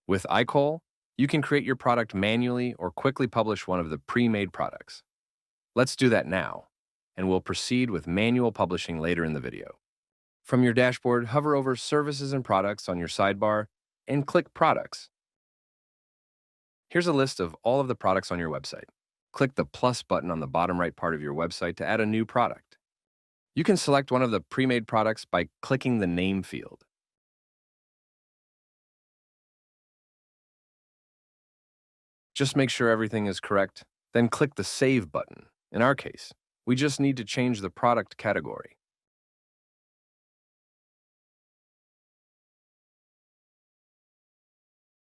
With IKOL, you can create your product manually or quickly publish one of the pre-made products. Let's do that now, and we'll proceed with manual publishing later in the video. From your dashboard, hover over Services and Products on your sidebar and click Products. Here's a list of all of the products on your website. Click the plus button on the bottom right part of your website to add a new product. You can select one of the pre-made products by clicking the name field. Just make sure everything is correct, then click the Save button. In our case, we just need to change the product category.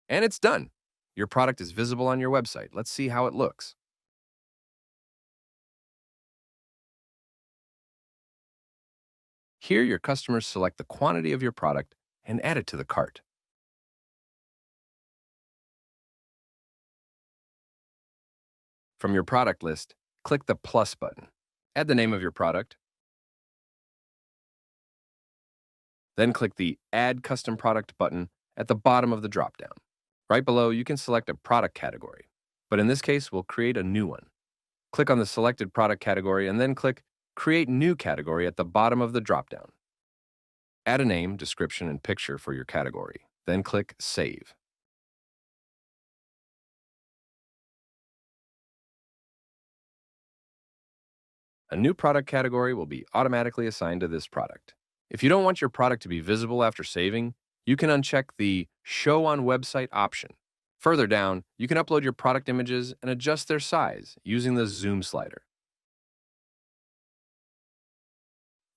And it's done. Your product is visible on your website. Let's see how it looks. Here, your customers select the quantity of your product and add it to the cart. From your product list, click the plus button. Add the name of your product. Then click the Add Custom Product button at the bottom of the dropdown. Right below, you can select a product category, but in this case, we'll create a new one. Click on the selected product category and then click Create New Category at the bottom of the dropdown. Add a name, description, and picture for your category. Then click Save. A new product category will be automatically assigned to this product. If you don't want your product to be visible after saving, you can uncheck the Show on Website option. Further down, you can upload your product images and adjust their size using the zoom slider.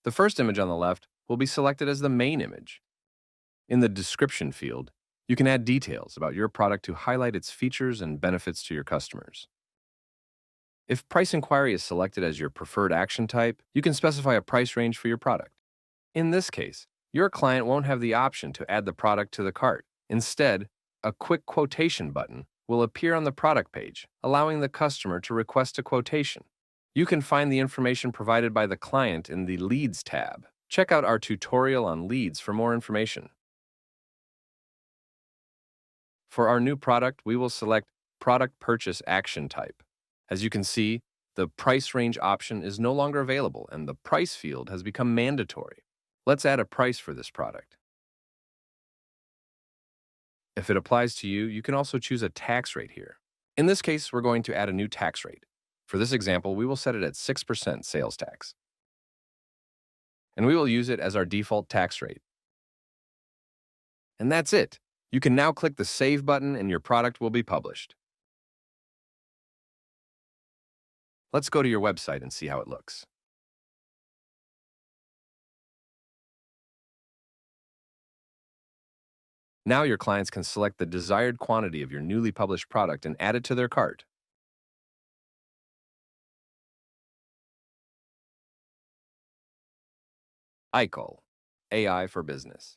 The first image on the left will be selected as the main image. In the description field, you can add details about your product to highlight its features and benefits to your customers. If price inquiry is selected as your preferred action type, you can specify a price range for your product. In this case, your client won't have the option to add the product to the cart. Instead, a quick quotation button will appear on the product page, allowing the customer to request a quotation. You can find the information provided by the client in the Leads tab. Check out our tutorial on leads for more information. For our new product, we will select Product Purchase Action Type. As you can see, the price range option is no longer available and the price field has become mandatory. Let's add a price for this product. If it applies to you, you can also choose a tax rate here. In this case, we're going to add a new tax rate. For this example, we will set it at 6% sales tax. And we will use it as our default tax rate. And that's it. You can now click the Save button and your product will be published. Let's go to your website and see how it looks. Now your clients can select the desired quantity of your newly published product and add it to their cart. IKOL, AI for Business.